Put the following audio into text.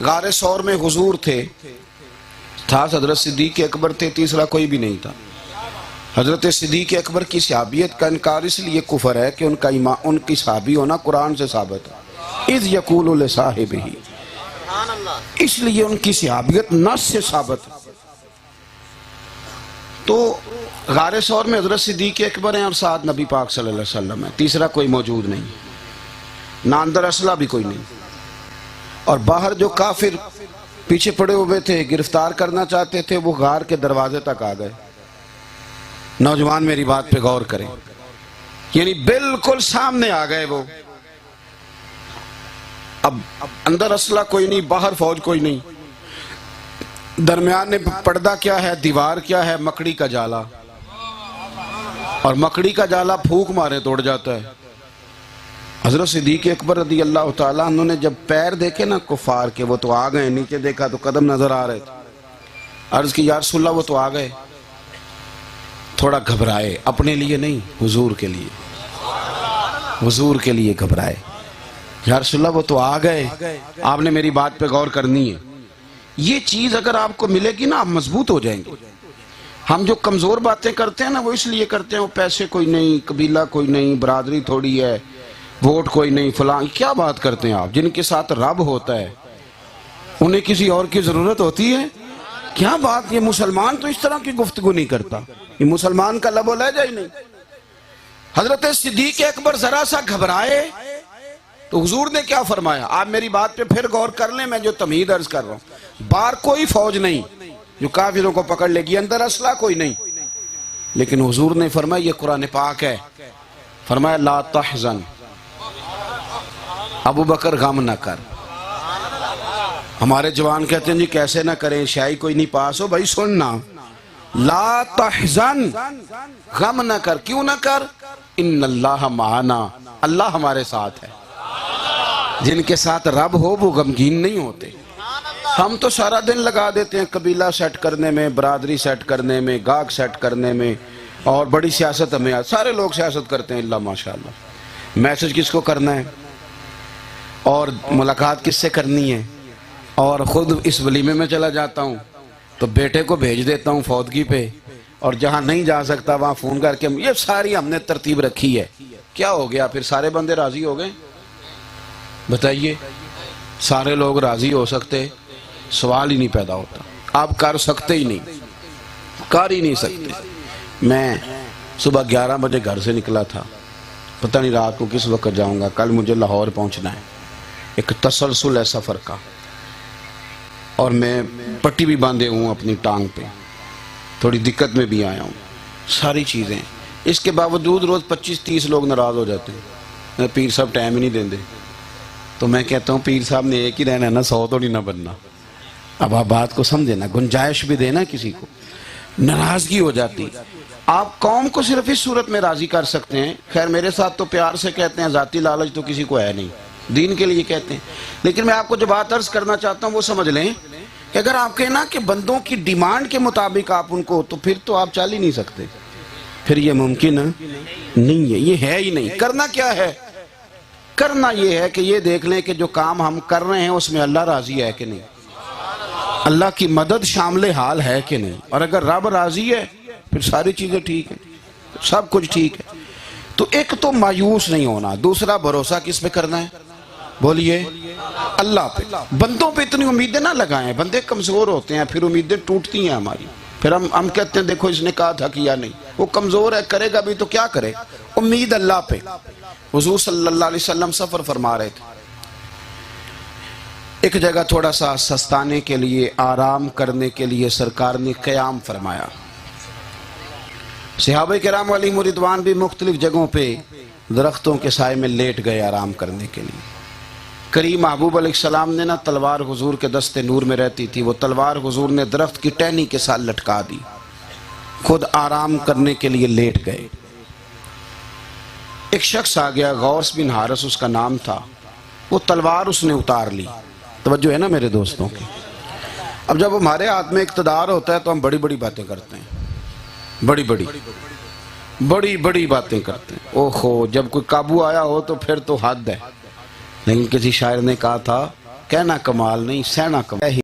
غار ثور میں حضور تھے، تھا حضرت صدیق اکبر تھے، تیسرا کوئی بھی نہیں تھا۔ حضرت صدیق اکبر کی صحابیت کا انکار اس لیے کفر ہے کہ ان کی صحابی ہونا قرآن سے ثابت ہے، اذ یقول لصاحبہ، اس لیے ان کی صحابیت نص سے ثابت ہے۔ تو غار ثور میں حضرت صدیق اکبر ہیں اور ساتھ نبی پاک صلی اللہ علیہ وسلم ہے، تیسرا کوئی موجود نہیں، نہ اندر اسلحہ بھی کوئی نہیں، اور باہر جو کافر پیچھے پڑے ہوئے تھے گرفتار کرنا چاہتے تھے وہ غار کے دروازے تک آ گئے۔ نوجوان میری بات پہ غور کریں، یعنی بالکل سامنے آ گئے وہ، اب اندر اسلحہ کوئی نہیں، باہر فوج کوئی نہیں، درمیان میں پردہ کیا ہے، دیوار کیا ہے، مکڑی کا جالا، اور مکڑی کا جالا پھونک مارے توڑ جاتا ہے۔ حضرت صدیق اکبر رضی اللہ تعالیٰ انہوں نے جب پیر دیکھے نا کفار کے، وہ تو آ گئے، نیچے دیکھا تو قدم نظر آ رہے تھے، عرض کی یا رسول اللہ وہ تو آ گئے، تھوڑا گھبرائے، اپنے لیے نہیں، حضور کے لیے، حضور کے لیے گھبرائے، یا رسول اللہ وہ تو آ گئے، آپ نے میری بات پہ غور کرنی ہے۔ یہ چیز اگر آپ کو ملے گی نا آپ مضبوط ہو جائیں گے۔ ہم جو کمزور باتیں کرتے ہیں نا وہ اس لیے کرتے ہیں، وہ پیسے کوئی نہیں، قبیلہ کوئی نہیں، برادری تھوڑی ہے، ووٹ کوئی نہیں، فلاں، کیا بات کرتے ہیں آپ؟ جن کے ساتھ رب ہوتا ہے انہیں کسی اور کی ضرورت ہوتی ہے؟ کیا بات، یہ مسلمان تو اس طرح کی گفتگو نہیں کرتا، یہ مسلمان کا لب و لہجہ ہی نہیں۔ حضرت صدیق اکبر ذرا سا گھبرائے تو حضور نے کیا فرمایا؟ آپ میری بات پہ پھر غور کر لیں، میں جو تمہید عرض کر رہا ہوں، باہر کوئی فوج نہیں جو کافروں کو پکڑ لے گی، اندر اسلحہ کوئی نہیں، لیکن حضور نے فرمایا، یہ قرآن پاک ہے، فرمایا لا تحزن، ابو بکر غم نہ کر۔ ہمارے جوان کہتے ہیں جی کیسے نہ کریں، شاہی کوئی نہیں پاس ہو، بھائی سننا، لا تحزن، غم نہ کر، کیوں نہ کر؟ ان اللہ معنا، اللہ ہمارے ساتھ ہے۔ جن کے ساتھ رب ہو وہ غمگین نہیں ہوتے۔ ہم تو سارا دن لگا دیتے ہیں قبیلہ سیٹ کرنے میں، برادری سیٹ کرنے میں، گاہک سیٹ کرنے میں، اور بڑی سیاست ہمیں سارے لوگ سیاست کرتے ہیں اللہ ماشاءاللہ۔ میسج کس کو کرنا ہے اور ملاقات کس سے کرنی ہے، اور خود اس ولیمے میں چلا جاتا ہوں تو بیٹے کو بھیج دیتا ہوں فوتگی پہ، اور جہاں نہیں جا سکتا وہاں فون کر کے، یہ ساری ہم نے ترتیب رکھی ہے۔ کیا ہو گیا پھر؟ سارے بندے راضی ہو گئے؟ بتائیے، سارے لوگ راضی ہو سکتے؟ سوال ہی نہیں پیدا ہوتا، آپ کر سکتے ہی نہیں، کر ہی نہیں سکتے۔ میں صبح 11 بجے گھر سے نکلا تھا، پتہ نہیں رات کو کس وقت جاؤں گا، کل مجھے لاہور پہنچنا ہے، ایک تسلسل ہے سفر کا، اور میں پٹی بھی باندھے ہوں اپنی ٹانگ پہ، تھوڑی دقت میں بھی آیا ہوں، ساری چیزیں، اس کے باوجود روز 25-30 لوگ ناراض ہو جاتے ہیں، پیر صاحب ٹائم ہی نہیں دیں دے، تو میں کہتا ہوں پیر صاحب نے ایک ہی رہنا ہے نا، 100 تو نہیں نہ بننا۔ اب آپ بات کو سمجھے نا، گنجائش بھی دینا کسی کو، ناراضگی ہو جاتی۔ آپ قوم کو صرف اس صورت میں راضی کر سکتے ہیں، خیر میرے ساتھ تو پیار سے کہتے ہیں، ذاتی لالچ تو کسی کو ہے نہیں، دین کے لیے کہتے ہیں، لیکن میں آپ کو جو بات عرض کرنا چاہتا ہوں وہ سمجھ لیں کہ اگر آپ کہیں نا کہ بندوں کی ڈیمانڈ کے مطابق آپ ان کو، تو پھر تو آپ چل ہی نہیں سکتے، پھر یہ ممکن نہیں ہے، یہ ہے ہی نہیں۔ کرنا کیا ہے؟ کرنا یہ ہے کہ یہ دیکھ لیں کہ جو کام ہم کر رہے ہیں اس میں اللہ راضی ہے کہ نہیں، اللہ کی مدد شامل حال ہے کہ نہیں، اور اگر رب راضی ہے پھر ساری چیزیں ٹھیک ہیں، سب کچھ ٹھیک ہے۔ تو ایک تو مایوس نہیں ہونا، دوسرا بھروسہ کس پہ کرنا ہے؟ بولیے، اللہ پہ۔ بندوں پہ اتنی امیدیں نہ لگائیں، بندے کمزور ہوتے ہیں، پھر امیدیں ٹوٹتی ہیں ہماری، پھر ہم کہتے ہیں دیکھو اس نے کہا تھا کیا نہیں، وہ کمزور ہے، کرے گا بھی تو کیا کرے، امید اللہ پہ۔ حضور صلی اللہ علیہ وسلم سفر فرما رہے تھے، ایک جگہ تھوڑا سا سستانے کے لیے، آرام کرنے کے لیے سرکار نے قیام فرمایا۔ صحابہ کرام علیہم رضوان بھی مختلف جگہوں پہ درختوں کے سائے میں لیٹ گئے آرام کرنے کے لیے۔ کریم محبوب علیہ السلام نے نا تلوار حضور کے دست نور میں رہتی تھی، وہ تلوار حضور نے درخت کی ٹہنی کے ساتھ لٹکا دی، خود آرام کرنے کے لیے لیٹ گئے۔ ایک شخص آ گیا، غوث بن حارث اس کا نام تھا، وہ تلوار اس نے اتار لی۔ توجہ ہے نا میرے دوستوں کی؟ اب جب ہمارے ہاتھ میں اقتدار ہوتا ہے تو ہم بڑی بڑی باتیں کرتے ہیں، بڑی بڑی باتیں کرتے ہیں، اوہو جب کوئی قابو آیا ہو تو پھر تو حد ہے۔ لیکن کسی شاعر نے کہا تھا کہنا کمال نہیں، سہنا کمال